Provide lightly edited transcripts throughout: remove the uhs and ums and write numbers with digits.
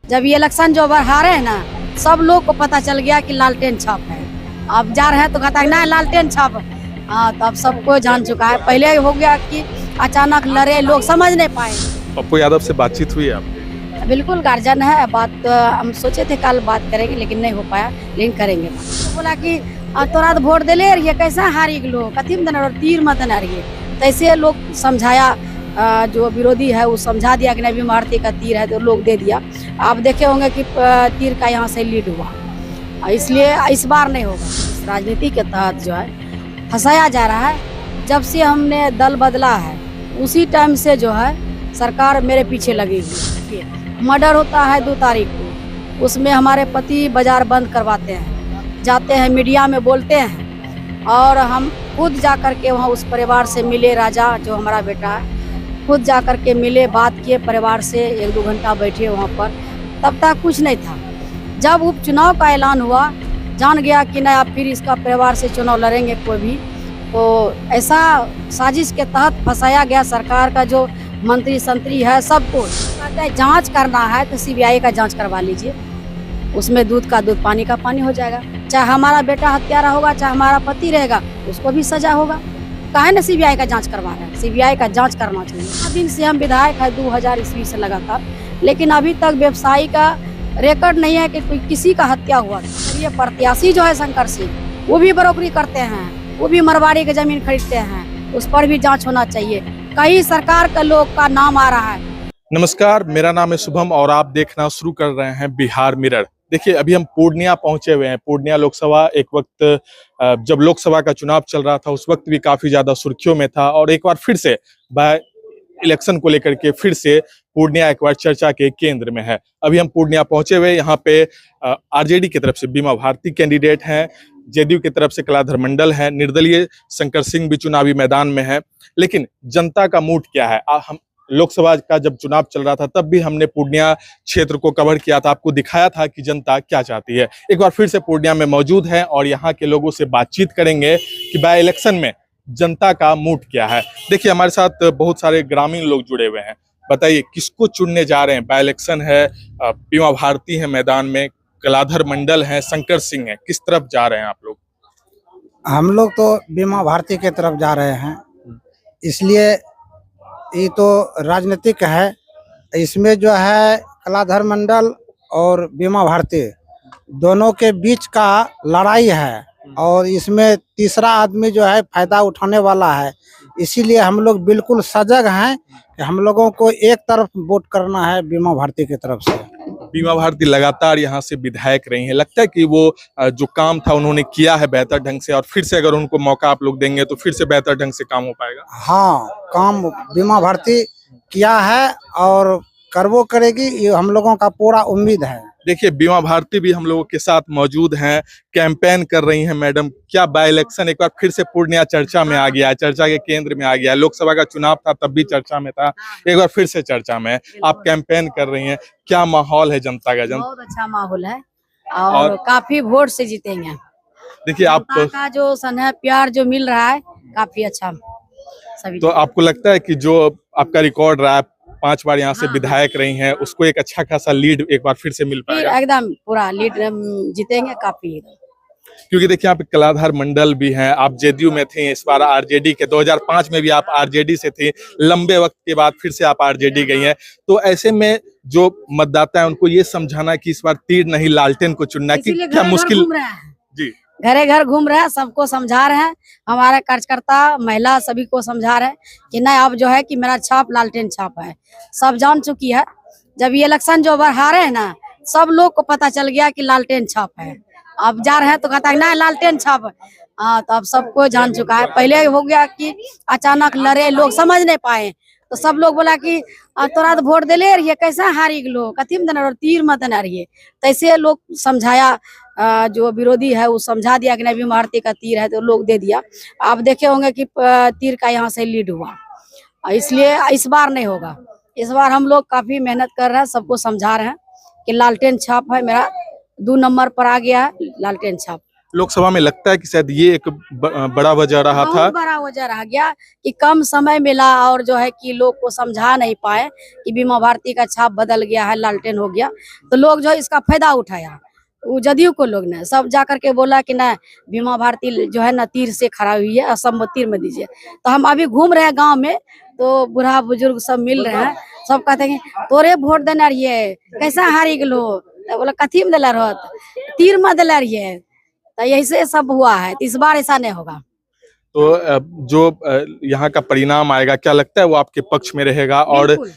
जब ये इलेक्शन जो बार हारे हैं ना, सब लोग को पता चल गया कि लालटेन छाप है। अब जा रहे हैं तो कहता है ना लालटेन छाप। हाँ, तो अब सबको जान चुका है। पहले हो गया कि अचानक लड़े, लोग समझ नहीं पाए। पप्पू यादव से बातचीत हुई है आपकी? बिल्कुल गार्जियन है, बात हम सोचे थे कल बात करेंगे लेकिन नहीं हो पाया, लेकिन करेंगे बात। तो बोला कि तोरा तो वोट दिले रहिए, कैसा हारी गलो, कथी में देना तीर मत देना रहिए। तैसे लोग समझाया, जो विरोधी है वो समझा दिया कि नहीं बीमा भारती का तीर है, तो लोग दे दिया। आप देखे होंगे कि तीर का यहाँ से लीड हुआ, इसलिए इस बार नहीं होगा। राजनीति के तहत जो है फंसाया जा रहा है। जब से हमने दल बदला है उसी टाइम से जो है सरकार मेरे पीछे लगी हुई है। मर्डर होता है 2 तारीख को, उसमें हमारे पति बाजार बंद करवाते हैं, जाते हैं मीडिया में बोलते हैं, और हम खुद जा कर के वहाँ उस परिवार से मिले। राजा जो हमारा बेटा है, खुद जा कर के मिले, बात किए परिवार से, 1-2 घंटा बैठे वहाँ पर। तब तक कुछ नहीं था। जब उपचुनाव का ऐलान हुआ, जान गया कि नहीं आप फिर इसका परिवार से चुनाव लड़ेंगे कोई भी, तो ऐसा साजिश के तहत फंसाया गया। सरकार का जो मंत्री संतरी है सबको कहते हैं जांच करना है तो सीबीआई का जांच करवा लीजिए, उसमें दूध का दूध पानी का पानी हो जाएगा। चाहे हमारा बेटा हत्यारा होगा, चाहे हमारा पति रहेगा, उसको भी सजा होगा। काहे ना सीबीआई का जांच करवा रहे हैं, सीबीआई का जांच करना चाहिए। दिन से हम विधायक है 2000 ईस्वी से लगातार, लेकिन अभी तक व्यवसायी का रिकॉर्ड नहीं है कि कोई किसी का हत्या हुआ। ये प्रत्याशी जो है शंकर सिंह, वो भी बरोबरी करते हैं, वो भी मरवाड़ी की जमीन खरीदते हैं, उस पर भी जांच होना चाहिए। कई सरकार के लोग का नाम आ रहा है। नमस्कार, मेरा नाम है शुभम और आप देखना शुरू कर रहे हैं बिहार मिरर। देखिए, अभी हम पूर्णिया पहुंचे हुए हैं। पूर्णिया लोकसभा एक वक्त जब लोकसभा का चुनाव चल रहा था उस वक्त भी काफी ज्यादा सुर्खियों में था, और एक बार फिर से इलेक्शन को लेकर के फिर से पूर्णिया एक बार चर्चा के केंद्र में है। अभी हम पूर्णिया पहुंचे हुए, यहाँ पे आरजेडी की तरफ से बीमा भारती कैंडिडेट हैं, जेडीयू की तरफ से कलाधर मंडल है, निर्दलीय शंकर सिंह भी चुनावी मैदान में है। लेकिन जनता का मूड क्या है? हम लोकसभा का जब चुनाव चल रहा था तब भी हमने पूर्णिया क्षेत्र को कवर किया था, आपको दिखाया था कि जनता क्या चाहती है। एक बार फिर से पूर्णिया में मौजूद है और यहाँ के लोगों से बातचीत करेंगे कि बाय इलेक्शन में जनता का मूड क्या है। देखिए, हमारे साथ बहुत सारे ग्रामीण लोग जुड़े हुए हैं। बताइए, किसको चुनने जा रहे हैं? बाय इलेक्शन है, बीमा भारती है मैदान में, कलाधर मंडल है, शंकर सिंह है, किस तरफ जा रहे हैं आप लोग? हम लोग तो बीमा भारती के तरफ जा रहे हैं, इसलिए ये तो राजनीतिक है। इसमें जो है कलाधर मंडल और बीमा भारती दोनों के बीच का लड़ाई है, और इसमें तीसरा आदमी जो है फायदा उठाने वाला है। इसीलिए हम लोग बिल्कुल सजग हैं कि हम लोगों को एक तरफ वोट करना है बीमा भारती की तरफ से। बीमा भारती लगातार यहाँ से विधायक रही हैं, लगता है कि वो जो काम था उन्होंने किया है बेहतर ढंग से, और फिर से अगर उनको मौका आप लोग देंगे तो फिर से बेहतर ढंग से काम हो पाएगा? हाँ, काम बीमा भारती किया है और करवो करेगी, ये हम लोगों का पूरा उम्मीद है। देखिए, बीमा भारती भी हम लोगों के साथ मौजूद हैं, कैंपेन कर रही हैं। मैडम, क्या बाय इलेक्शन एक बार फिर से पूर्णिया चर्चा में आ गया है, चर्चा के केंद्र में आ गया है? लोकसभा का चुनाव था तब भी चर्चा में था, एक बार फिर से चर्चा में है। आप कैंपेन कर रही हैं, क्या माहौल है जनता का? बहुत अच्छा माहौल है और काफी वोट से जीतेंगे। देखिए, आप का जो स्नेह प्यार जो मिल रहा है काफी अच्छा सभी। तो आपको लगता है कि जो आपका रिकॉर्ड रहा है, 5 बार यहाँ से विधायक रही हैं, उसको एक अच्छा खासा लीड एक बार फिर से मिल पाएगा? एकदम पूरा लीड जीतेंगे काफी। क्योंकि देखिए, यहाँ पे कलाधर मंडल भी हैं, आप जेडीयू में थे, इस बार आरजेडी के 2005 में भी आप आरजेडी से थे, लंबे वक्त के बाद फिर से आप आरजेडी गई हैं। तो ऐसे में जो मतदाता है उनको ये समझाना कि इस बार तीर नहीं लालटेन को चुनना, कि क्या मुश्किल? जी, घरे घर घूम रहे हैं, सबको समझा रहे हैं, हमारे कार्यकर्ता महिला सभी को समझा रहे हैं कि नहीं अब जो है कि मेरा छाप लालटेन छाप है। सब जान चुकी है। जब ये इलेक्शन जो बार हारे हैं ना, सब लोग को पता चल गया कि लालटेन छाप है। अब जा रहे हैं तो कहता है ना लालटेन छाप। हाँ, तो अब सबको जान चुका है। पहले हो गया कि अचानक लड़े, लोग समझ नहीं पाए, तो सब लोग बोला कि तोरा तो वोट दिले रहिए, कैसा हारी गलो, कथी में देना तीर मत देना रहिए। तैसे लोग समझाया, जो विरोधी है वो समझा दिया कि नहीं बीमा भारती का तीर है, तो लोग दे दिया। आप देखे होंगे कि तीर का यहाँ से लीड हुआ, इसलिए इस बार नहीं होगा। इस बार हम लोग काफी मेहनत कर रहे हैं, सबको समझा रहे हैं कि लालटेन छाप है मेरा, 2 नंबर पर आ गया है लालटेन छाप। लोकसभा में लगता है कि शायद ये एक बड़ा वजह रहा था। बहुत बड़ा वजह रह गया कि कम समय मिला और जो है कि लोग को समझा नहीं पाए कि बीमा भारती का छाप बदल गया है, लालटेन हो गया, तो लोग जो है इसका फायदा उठाया। वो जदयू को लोग ने सब जा करके बोला कि ना बीमा भारती जो है ना तीर से खड़ा हुई है, असम तीर में दीजिए। तो हम अभी घूम रहे हैं गांव में, तो बूढ़ा बुजुर्ग सब मिल रहे हैं, सब कहते हैं कि तोरे वोट देना रहिए, कैसा हारी गेलो, तो बोला कथी में दिला रहत, तीर में दिला रहिए। तो यही से सब हुआ है, तो इस बार ऐसा नहीं होगा। तो जो यहाँ का परिणाम आएगा, क्या लगता है वो आपके पक्ष में रहेगा? और बिल्कुल,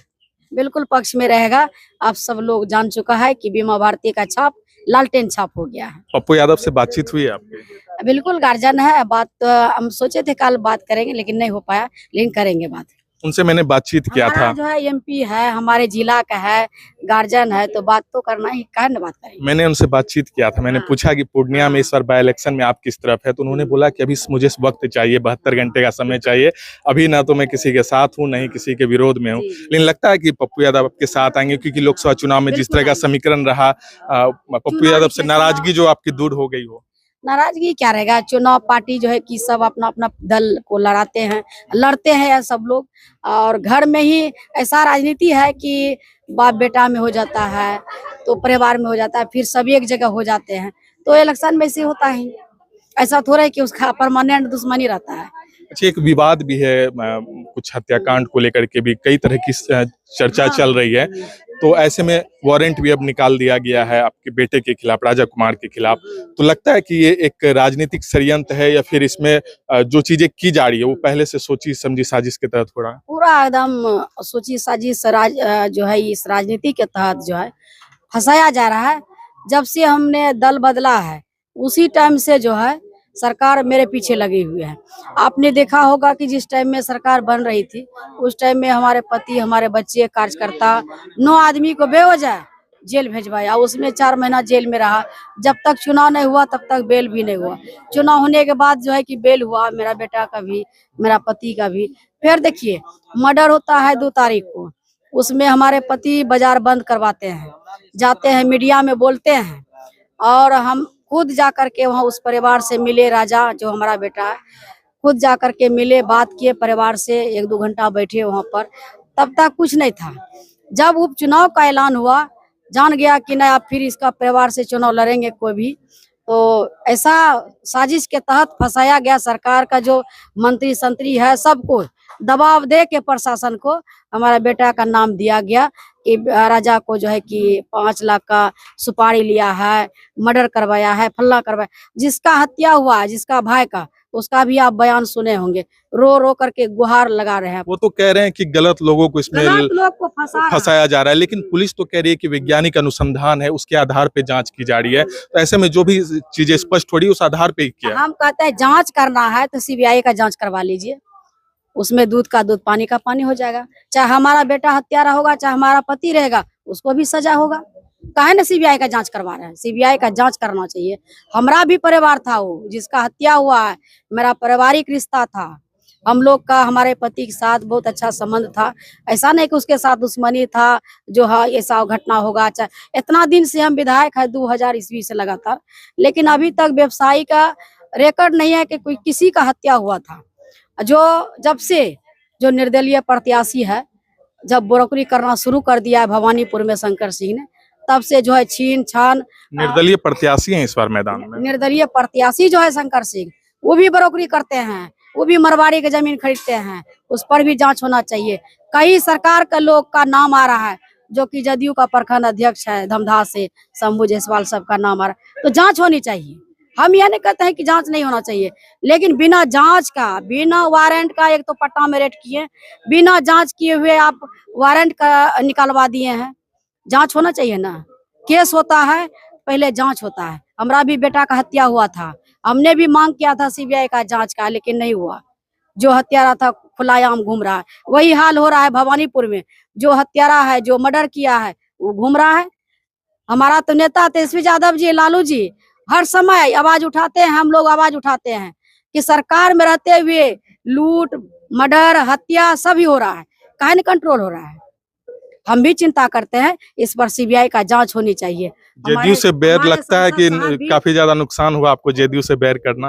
बिल्कुल पक्ष में रहेगा। आप सब लोग जान चुका है कि बीमा भारती का छाप लालटेन छाप हो गया है। पप्पू यादव से बातचीत हुई है आपकी? बिल्कुल गार्जियन है, बात हम सोचे थे कल बात करेंगे लेकिन नहीं हो पाया, लेकिन करेंगे बात। उनसे मैंने बातचीत किया हमारा था। जो है एमपी है, हमारे जिला का है, गार्जियन है, तो बात तो करना ही, काहे न बात करेंगे। मैंने उनसे बातचीत किया था, मैंने हाँ। पूछा कि पूर्णिया में इस बार बाय इलेक्शन में आप किस तरफ है, तो उन्होंने बोला कि अभी मुझे वक्त चाहिए, 72 घंटे का समय चाहिए, अभी ना तो मैं किसी के साथ हूँ, नहीं किसी के विरोध में हूँ। जी। लेकिन लगता है कि पप्पू यादव आपके साथ आएंगे, क्योंकि लोकसभा चुनाव में जिस तरह का समीकरण रहा, पप्पू यादव से नाराजगी जो आपकी दूर हो गई हो। नाराजगी क्या रहेगा, चुनाव पार्टी जो है कि सब अपना अपना दल को लड़ाते हैं, लड़ते हैं सब लोग, और घर में ही ऐसा राजनीति है कि बाप बेटा में हो जाता है, तो परिवार में हो जाता है, फिर सभी एक जगह हो जाते हैं, तो इलेक्शन में ऐसे होता ही। ऐसा थोड़ा है कि उसका परमानेंट दुश्मनी रहता है। अच्छा, एक विवाद भी है, कुछ हत्याकांड को लेकर के भी कई तरह की चर्चा चल रही है, तो ऐसे में वारंट भी अब निकाल दिया गया है आपके बेटे के खिलाफ, राजा कुमार के खिलाफ। तो लगता है कि ये एक राजनीतिक षड्यंत्र है, या फिर इसमें जो चीजें की जा रही है वो पहले से सोची समझी साजिश के तहत हो रहा है? पूरा एकदम सोची साजिश जो है इस राजनीति के तहत जो है फंसाया जा रहा है। जब से हमने दल बदला है उसी टाइम से जो है सरकार मेरे पीछे लगी हुई है। आपने देखा होगा कि जिस टाइम में सरकार बन रही थी उस टाइम में हमारे पति, हमारे बच्चे, कार्यकर्ता 9 आदमी को बेवजह जेल भेजवाया, उसमें 4 महीना जेल में रहा। जब तक चुनाव नहीं हुआ तब तक बेल भी नहीं हुआ। चुनाव होने के बाद जो है कि बेल हुआ, मेरा बेटा का भी, मेरा पति का भी। फिर देखिए मर्डर होता है 2 तारीख को, उसमें हमारे पति बाजार बंद करवाते हैं, जाते हैं मीडिया में बोलते हैं, और हम खुद जा करके वहाँ उस परिवार से मिले, राजा जो हमारा बेटा है, खुद जा करके मिले, बात किए परिवार से, 1-2 घंटा बैठे वहाँ पर। तब तक कुछ नहीं था। जब उपचुनाव का ऐलान हुआ, जान गया कि नहीं आप फिर इसका परिवार से चुनाव लड़ेंगे कोई भी, तो ऐसा साजिश के तहत फंसाया गया। सरकार का जो मंत्री संतरी है सबको दबाव दे के प्रशासन को हमारा बेटा का नाम दिया गया कि राजा को जो है कि 5 लाख का सुपारी लिया है, मर्डर करवाया है, फल्ला करवाया। जिसका हत्या हुआ है, जिसका भाई का, उसका भी आप बयान सुने होंगे, रो रो करके गुहार लगा रहे हैं। वो तो कह रहे हैं कि गलत लोगों को इसमें गलत लोग को फंसाया जा रहा है, लेकिन पुलिस तो कह रही है कि वैज्ञानिक अनुसंधान है, उसके आधार पे जांच की जा रही है। तो ऐसे में जो भी चीजें स्पष्ट हो रही है उस आधार पे ही किया। हम कहते हैं जांच करना है तो सीबीआई का जांच करवा लीजिए, उसमें दूध का दूध, पानी का पानी हो जाएगा। चाहे हमारा बेटा हत्यारा होगा, चाहे हमारा पति रहेगा, उसको भी सजा होगा। काहे ना सीबीआई का जांच करवा रहे हैं? सीबीआई का जांच करना चाहिए। हमारा भी परिवार था, वो जिसका हत्या हुआ है, मेरा पारिवारिक रिश्ता था। हम लोग का हमारे पति के साथ बहुत अच्छा संबंध था। ऐसा नहीं कि उसके साथ दुश्मनी था जो हाँ ऐसा घटना होगा। चाहे इतना दिन से हम विधायक है 2000 ईस्वी से लगातार, लेकिन अभी तक व्यवसायी का रिकॉर्ड नहीं है कि कोई किसी का हत्या हुआ था। जो जब से जो निर्दलीय प्रत्याशी है, जब बुरोकरी करना शुरू कर दिया है भवानीपुर में शंकर सिंह ने, तब से जो है छीन छान। निर्दलीय प्रत्याशी हैं इस बार मैदान में। निर्दलीय प्रत्याशी जो है शंकर सिंह, वो भी बुरोकरी करते हैं, वो भी मरवाड़ी की जमीन खरीदते हैं, उस पर भी जांच होना चाहिए। कई सरकार का लोग का नाम आ रहा है, जो कि जदयू का प्रखंड अध्यक्ष है धमधा से, शंभू जायसवाल सब का नाम आ रहा है, तो जांच होनी चाहिए। हम यह नहीं कहते हैं कि जांच नहीं होना चाहिए, लेकिन बिना जांच का, बिना वारंट का, एक तो पट्टा में रेड किए, बिना जांच किए हुए आप वारंट का निकालवा दिए हैं। जांच होना चाहिए ना। केस होता है पहले जांच होता है। हमारा भी बेटा का हत्या हुआ था, हमने भी मांग किया था सीबीआई का जांच का, लेकिन नहीं हुआ। जो हत्यारा था खुलायाम घूम रहा है। वही हाल हो रहा है भवानीपुर में, जो हत्यारा है, जो मर्डर किया है, वो घूम रहा है। हमारा तो नेता तेजस्वी यादव जी, लालू जी हर समय आवाज उठाते हैं, हम लोग आवाज उठाते हैं कि सरकार में रहते हुए लूट, मर्डर, हत्या सभी हो रहा है, काहे नहीं कंट्रोल हो रहा है? हम भी चिंता करते हैं, इस पर सीबीआई का जांच होनी चाहिए। जेडीयू से बैर हमारे लगता है कि सांसद साहब भी- काफी ज्यादा नुकसान हुआ आपको जेडीयू से बैर करना?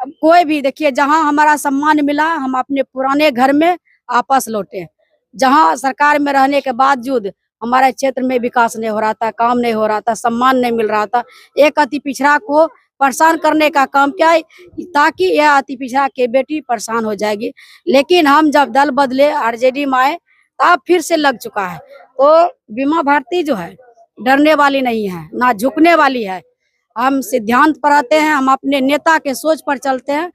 अब कोई भी देखिए, जहां हमारा सम्मान मिला हम अपने पुराने घर में आपस लौटे। जहां सरकार में रहने के बावजूद हमारे क्षेत्र में विकास नहीं हो रहा था, काम नहीं हो रहा था, सम्मान नहीं मिल रहा था। एक अति पिछड़ा को परेशान करने का काम क्या है, ताकि यह अति पिछड़ा की बेटी परेशान हो जाएगी। लेकिन हम जब दल बदले, आरजेडी में आए, तब फिर से लग चुका है। तो बीमा भारती जो है डरने वाली नहीं है, ना झुकने वाली है। हम सिद्धांत पर आते हैं, हम अपने नेता के सोच पर चलते हैं।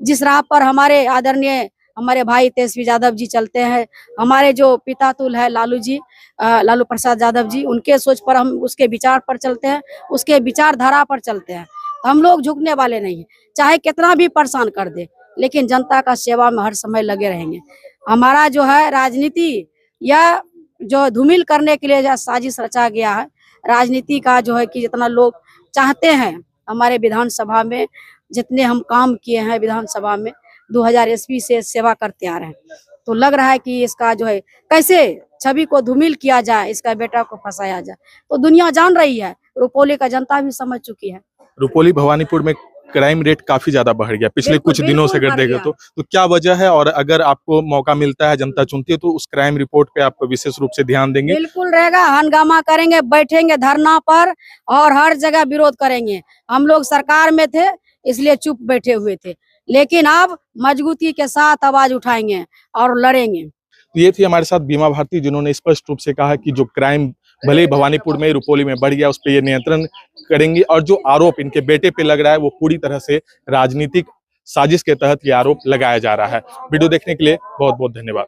जिस राह पर हमारे आदरणीय हमारे भाई तेजस्वी यादव जी चलते हैं, हमारे जो पिता तुल है लालू जी, लालू प्रसाद यादव जी, उनके सोच पर हम उसके विचार पर चलते हैं, उसके विचारधारा पर चलते हैं। हम लोग झुकने वाले नहीं हैं, चाहे कितना भी परेशान कर दे, लेकिन जनता का सेवा में हर समय लगे रहेंगे। हमारा जो है राजनीति या जो धूमिल करने के लिए साजिश रचा गया है, राजनीति का जो है कि जितना लोग चाहते हैं, हमारे विधानसभा में जितने हम काम किए हैं, विधानसभा में 2000 ईस्वी से सेवा करते आ रहे हैं, तो लग रहा है कि इसका जो है कैसे छवि को धूमिल किया जाए, इसका बेटा को फंसाया जाए। तो दुनिया जान रही है, रुपौली का जनता भी समझ चुकी है। रुपौली भवानीपुर में क्राइम रेट काफी ज्यादा बढ़ गया पिछले बिल्कुल, कुछ दिनों से बिल्कुल अगर बढ़ देखें गया। तो क्या वजह है? और अगर आपको मौका मिलता है, जनता चुनती है, तो उस क्राइम रिपोर्ट पे आप विशेष रूप से ध्यान देंगे? बिल्कुल रहेगा, हंगामा करेंगे, बैठेंगे धरना पर और हर जगह विरोध करेंगे। हम लोग सरकार में थे इसलिए चुप बैठे हुए थे, लेकिन अब मजबूती के साथ आवाज उठाएंगे और लड़ेंगे। तो ये थी हमारे साथ बीमा भारती, जिन्होंने स्पष्ट रूप से कहा कि जो क्राइम भले ही भवानीपुर में, रुपौली में बढ़ गया, उस पर ये नियंत्रण करेंगी, और जो आरोप इनके बेटे पे लग रहा है वो पूरी तरह से राजनीतिक साजिश के तहत ये आरोप लगाया जा रहा है। वीडियो देखने के लिए बहुत बहुत धन्यवाद।